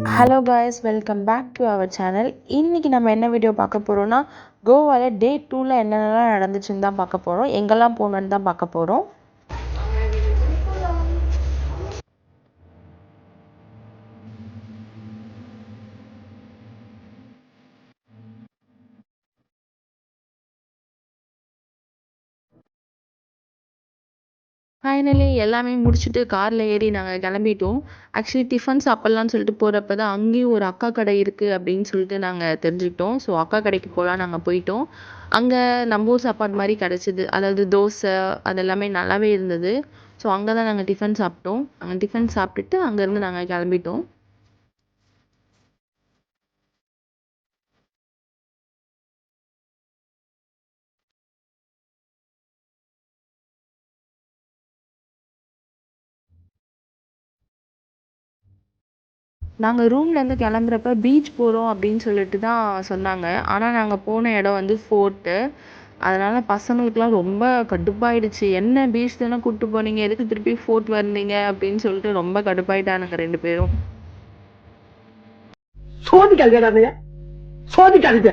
Hello guys, welcome back to our channel. இன்றைக்கி நம்ம என்ன வீடியோ பார்க்க போகிறோன்னா, கோவாவில் டே 2ல் என்னென்னலாம் நடந்துச்சுன்னு தான் பார்க்க போகிறோம். எங்கெல்லாம் போகணுன்னு தான் பார்க்க போகிறோம். ஃபைனலி எல்லாமே முடிச்சுட்டு காரில் ஏறி நாங்கள் கிளம்பிட்டோம். ஆக்சுவலி டிஃபன் சாப்பிட்லான்னு சொல்லிட்டு போகிறப்ப தான் அங்கேயும் ஒரு அக்கா கடை இருக்குது அப்படின்னு சொல்லிட்டு நாங்கள் தெரிஞ்சுக்கிட்டோம். ஸோ அக்கா கடைக்கு போகலாம் நாங்கள் போயிட்டோம். அங்கே நம்ம ஊர் சாப்பாடு மாதிரி கிடச்சிது. அதாவது தோசை அதெல்லாமே நல்லாவே இருந்தது. ஸோ அங்கே தான் நாங்கள் டிஃபன் சாப்பிட்டோம். அங்கே டிஃபன் சாப்பிட்டுட்டு அங்கேருந்து நாங்கள் கிளம்பிட்டோம். நாங்கள் ரூம்லேருந்து கிளம்புறப்ப பீச் போகிறோம் அப்படின்னு சொல்லிட்டு தான் சொன்னாங்க. ஆனால் நாங்கள் போன இடம் வந்து ஃபோர்ட்டு. அதனால் பசங்களுக்குலாம் ரொம்ப கடுப்பாயிடுச்சு. என்ன பீச் தானே கூப்பிட்டு போனீங்க, எதுக்கு திருப்பி ஃபோர்ட் வந்தீங்க அப்படின்னு சொல்லிட்டு ரொம்ப கடுப்பாயிட்டானுங்க 2 பேரும். சோதிக்காதீங்க, சோதிக்காதீங்க.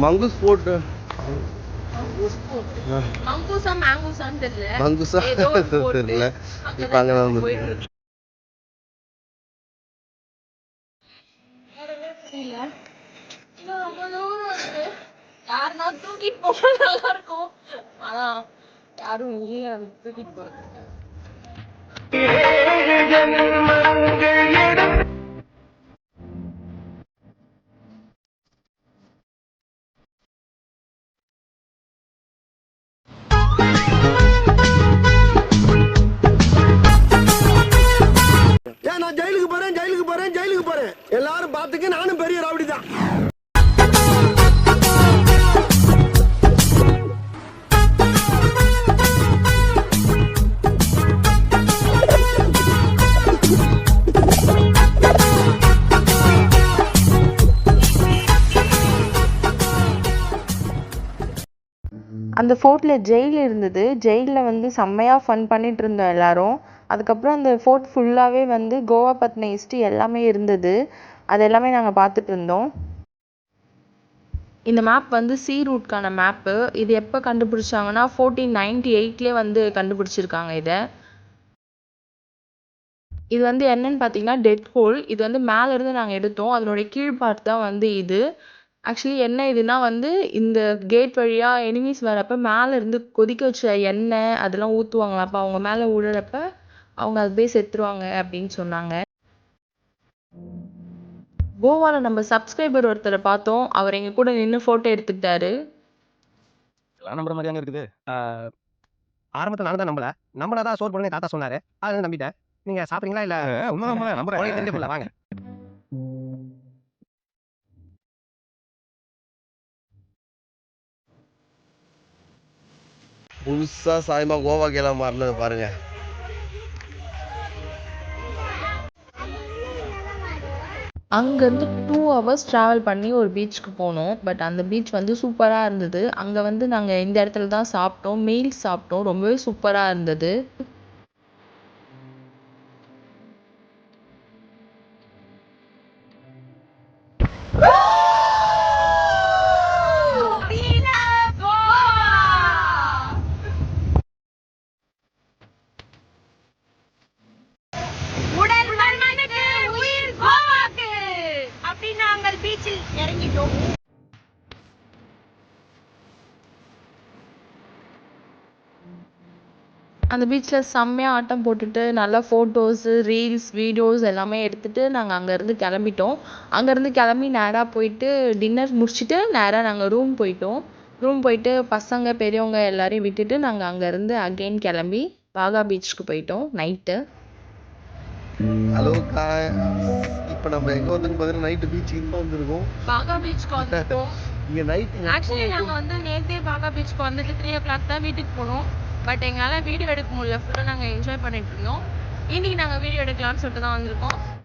மங்கூஸ் போட்டு மங்குசா தெரியல. இப்ப அங்க வந்து யாருன்னா தூக்கிட்டு போக நல்லா இருக்கும். ஆனா யாரும் இல்லையே தூக்கிட்டு போறது. நான் ஜெயிலுக்கு போறேன், ஜெயிலுக்கு போறேன், ஜெயிலுக்கு போறேன். எல்லாரும் பாத்துக்க, நானும் பெரிய ராவடி தான். அந்த ஃபோர்ட்டில் ஜெயில் இருந்தது. ஜெயிலில் வந்து செம்மையாக ஃபன் பண்ணிட்டு இருந்தோம் எல்லாரும். அதுக்கப்புறம் அந்த ஃபோர்ட் ஃபுல்லாகவே வந்து கோவா பற்றின ஹிஸ்ட்ரி எல்லாமே இருந்தது. அது எல்லாமே நாங்கள் பார்த்துட்டு இருந்தோம். இந்த மேப் வந்து சீ ரூட்கான மேப்பு. இது எப்போ கண்டுபிடிச்சாங்கன்னா 1498 வந்து கண்டுபிடிச்சிருக்காங்க இதை. இது வந்து என்னன்னு பார்த்தீங்கன்னா டெட் ஹோல். இது வந்து மேலேருந்து நாங்கள் எடுத்தோம். அதனுடைய கீழ் பார்ட் தான் வந்து இது. ஆக்சுவலி என்ன இதுனா வந்து இந்த கேட் வழியாக எனிமீஸ் வரப்போ மேலே இருந்து கொதிக்க வச்ச எண்ணெய் அதெல்லாம் ஊற்றுவாங்களாம். அப்போ அவங்க மேலே விழுறப்ப அவங்க அது போய் செத்துருவாங்க அப்படின்னு சொன்னாங்க. கோவாவில் நம்ம சப்ஸ்கிரைபர் ஒருத்தரை பார்த்தோம். அவர் எங்கள் கூட நின்று ஃபோட்டோ எடுத்துக்கிட்டாரு. எல்லாம் நம்புற மாதிரி அங்கே இருக்குது. ஆரம்பத்தில் நானும் தான் நம்மளதான் சோர் பண்ணி தாத்தா சொன்னாரு. அதை நம்பிட்டேன். நீங்க சாப்பிட்றீங்களா இல்லை நம்புறேன் தெரிஞ்சு வாங்க. புதுசா சாயமா கோவா கேலாம் மாறினது பாருங்க. அங்கேருந்து 2 hours ட்ராவல் பண்ணி ஒரு பீச்சுக்கு போனோம். பட் அந்த பீச் வந்து சூப்பராக இருந்தது. அங்கே வந்து நாங்கள் இந்த இடத்துல தான் சாப்பிட்டோம். மீல்ஸ் சாப்பிட்டோம். ரொம்பவே சூப்பராக இருந்தது. அந்த பீச்சில் செம்மையாக ஆட்டம் போட்டுட்டு நல்லா ஃபோட்டோஸு ரீல்ஸ் வீடியோஸ் எல்லாமே எடுத்துகிட்டு நாங்கள் அங்கேருந்து கிளம்பிட்டோம். அங்கேருந்து கிளம்பி நேராக போயிட்டு டின்னர் முடிச்சுட்டு நேராக நாங்கள் ரூம் போயிட்டோம். ரூம் போயிட்டு பசங்க பெரியவங்க எல்லாரையும் விட்டுட்டு நாங்கள் அங்கேருந்து அகெயின் கிளம்பி பாகா பீச்சுக்கு போயிட்டோம் நைட்டு. ஹலோ இப்போ நம்ம எங்கே வந்து பார்த்தீங்கன்னா நைட்டு பீச்சுக்கு தான் வந்துருக்கோம். பாகா பீச்சுக்கு வந்துட்டோம். இங்கே நைட்டு ஆக்சுவலி நாங்கள் வந்து நேற்றே பாகா பீச்சுக்கு வந்துட்டு 3 o'clock தான் வீட்டுக்கு போனோம். பட் எங்களால் வீடியோ எடுக்க முடியல. ஃபுல்லாக நாங்கள் என்ஜாய் பண்ணிட்டு இருந்தோம். இன்றைக்கி நாங்கள் வீடியோ எடுக்கலாம்னு சொல்லிட்டு தான் வந்திருக்கோம்.